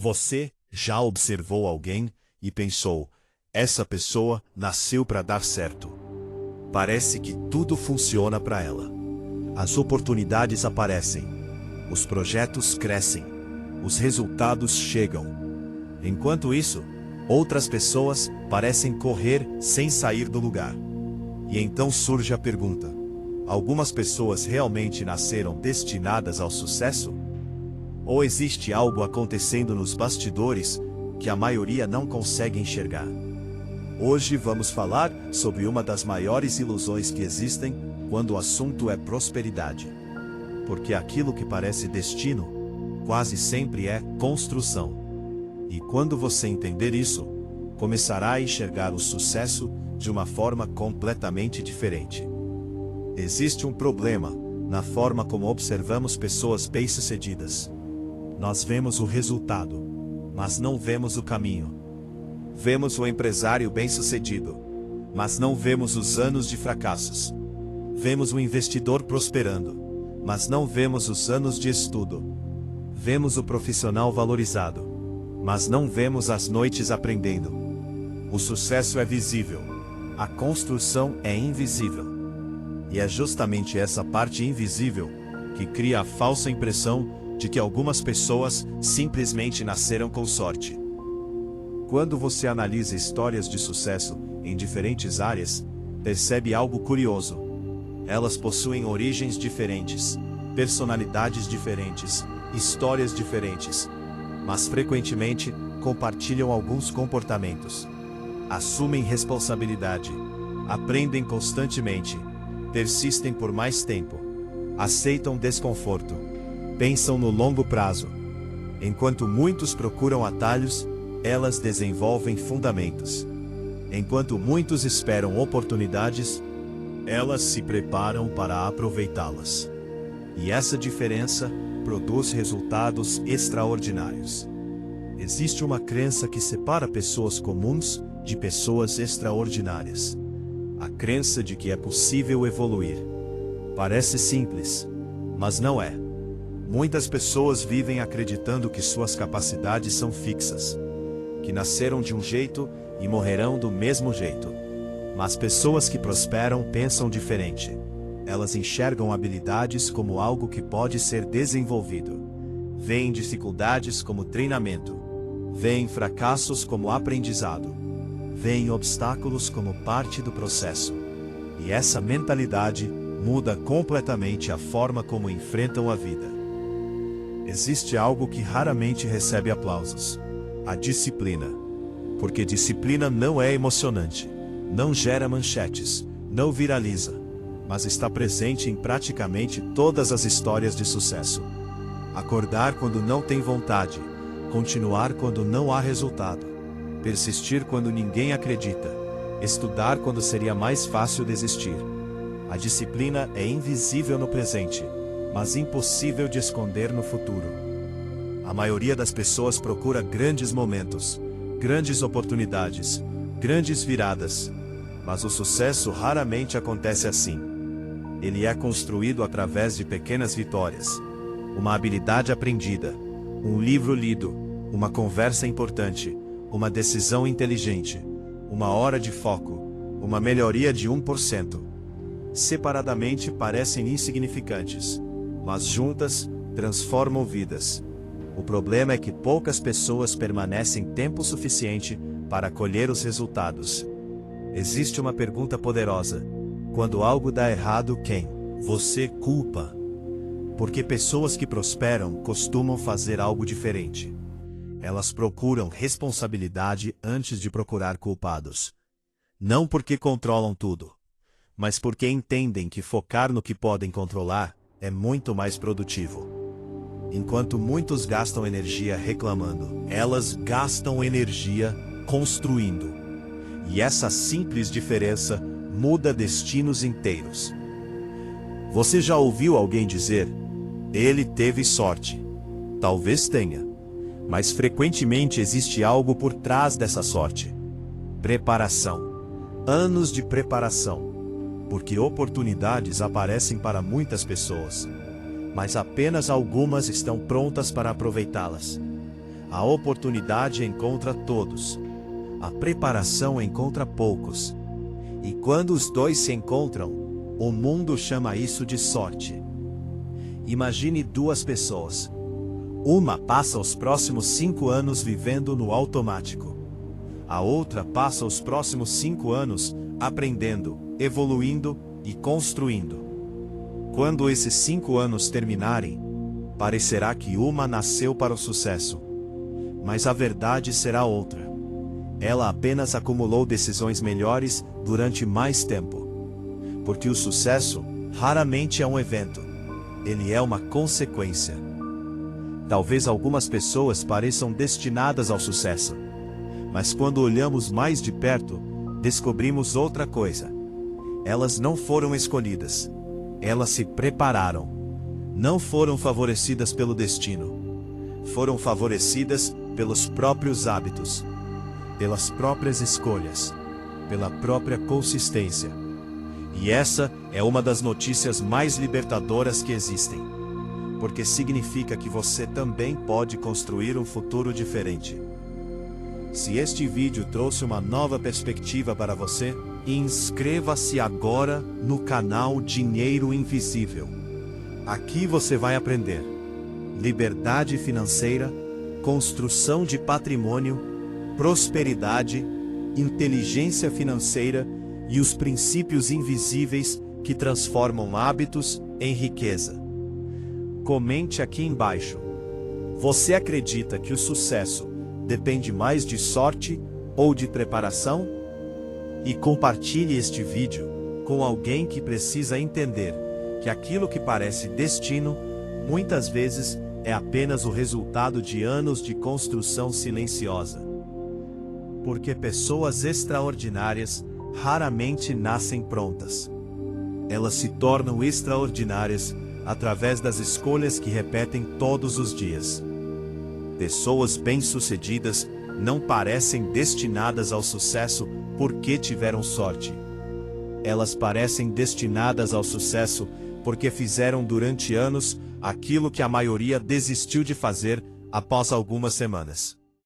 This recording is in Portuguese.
Você já observou alguém e pensou, essa pessoa nasceu para dar certo. Parece que tudo funciona para ela. As oportunidades aparecem, os projetos crescem, os resultados chegam. Enquanto isso, outras pessoas parecem correr sem sair do lugar. E então surge a pergunta: algumas pessoas realmente nasceram destinadas ao sucesso? Ou existe algo acontecendo nos bastidores que a maioria não consegue enxergar? Hoje vamos falar sobre uma das maiores ilusões que existem quando o assunto é prosperidade. Porque aquilo que parece destino, quase sempre é construção. E quando você entender isso, começará a enxergar o sucesso de uma forma completamente diferente. Existe um problema na forma como observamos pessoas bem-sucedidas. Nós vemos o resultado, mas não vemos o caminho. Vemos o empresário bem-sucedido, mas não vemos os anos de fracassos. Vemos o investidor prosperando, mas não vemos os anos de estudo. Vemos o profissional valorizado, mas não vemos as noites aprendendo. O sucesso é visível, a construção é invisível. E é justamente essa parte invisível que cria a falsa impressão de que algumas pessoas simplesmente nasceram com sorte. Quando você analisa histórias de sucesso em diferentes áreas, percebe algo curioso. Elas possuem origens diferentes, personalidades diferentes, histórias diferentes, mas frequentemente compartilham alguns comportamentos. Assumem responsabilidade, aprendem constantemente, persistem por mais tempo, aceitam desconforto, pensam no longo prazo. Enquanto muitos procuram atalhos, elas desenvolvem fundamentos. Enquanto muitos esperam oportunidades, elas se preparam para aproveitá-las. E essa diferença produz resultados extraordinários. Existe uma crença que separa pessoas comuns de pessoas extraordinárias. A crença de que é possível evoluir. Parece simples, mas não é. Muitas pessoas vivem acreditando que suas capacidades são fixas, que nasceram de um jeito e morrerão do mesmo jeito. Mas pessoas que prosperam pensam diferente. Elas enxergam habilidades como algo que pode ser desenvolvido. Veem dificuldades como treinamento. Veem fracassos como aprendizado. Veem obstáculos como parte do processo. E essa mentalidade muda completamente a forma como enfrentam a vida. Existe algo que raramente recebe aplausos: a disciplina. Porque disciplina não é emocionante, não gera manchetes, não viraliza, mas está presente em praticamente todas as histórias de sucesso. Acordar quando não tem vontade, continuar quando não há resultado, persistir quando ninguém acredita, estudar quando seria mais fácil desistir. A disciplina é invisível no presente, mas impossível de esconder no futuro. A maioria das pessoas procura grandes momentos, grandes oportunidades, grandes viradas, mas o sucesso raramente acontece assim. Ele é construído através de pequenas vitórias, uma habilidade aprendida, um livro lido, uma conversa importante, uma decisão inteligente, uma hora de foco, uma melhoria de 1%. Separadamente parecem insignificantes, mas juntas transformam vidas. O problema é que poucas pessoas permanecem tempo suficiente para colher os resultados. Existe uma pergunta poderosa: quando algo dá errado, quem você culpa? Porque pessoas que prosperam costumam fazer algo diferente. Elas procuram responsabilidade antes de procurar culpados. Não porque controlam tudo, mas porque entendem que focar no que podem controlar é muito mais produtivo. Enquanto muitos gastam energia reclamando, elas gastam energia construindo. E essa simples diferença muda destinos inteiros. Você já ouviu alguém dizer: ele teve sorte? Talvez tenha, mas frequentemente existe algo por trás dessa sorte. Preparação. Anos de preparação. Porque oportunidades aparecem para muitas pessoas, mas apenas algumas estão prontas para aproveitá-las. A oportunidade encontra todos. A preparação encontra poucos. E quando os dois se encontram, o mundo chama isso de sorte. Imagine duas pessoas. Uma passa os próximos 5 anos vivendo no automático. A outra passa os próximos 5 anos aprendendo, evoluindo e construindo. Quando esses 5 anos terminarem, parecerá que uma nasceu para o sucesso. Mas a verdade será outra. Ela apenas acumulou decisões melhores durante mais tempo. Porque o sucesso raramente é um evento. Ele é uma consequência. Talvez algumas pessoas pareçam destinadas ao sucesso. Mas quando olhamos mais de perto, descobrimos outra coisa. Elas não foram escolhidas. Elas se prepararam. Não foram favorecidas pelo destino. Foram favorecidas pelos próprios hábitos, pelas próprias escolhas, pela própria consistência. E essa é uma das notícias mais libertadoras que existem, porque significa que você também pode construir um futuro diferente. Se este vídeo trouxe uma nova perspectiva para você, inscreva-se agora no canal Dinheiro Invisível. Aqui você vai aprender liberdade financeira, construção de patrimônio, prosperidade, inteligência financeira e os princípios invisíveis que transformam hábitos em riqueza. Comente aqui embaixo. Você acredita que o sucesso depende mais de sorte ou de preparação? E compartilhe este vídeo com alguém que precisa entender que aquilo que parece destino, muitas vezes, é apenas o resultado de anos de construção silenciosa. Porque pessoas extraordinárias raramente nascem prontas. Elas se tornam extraordinárias através das escolhas que repetem todos os dias. Pessoas bem-sucedidas não parecem destinadas ao sucesso porque tiveram sorte. Elas parecem destinadas ao sucesso porque fizeram durante anos aquilo que a maioria desistiu de fazer após algumas semanas.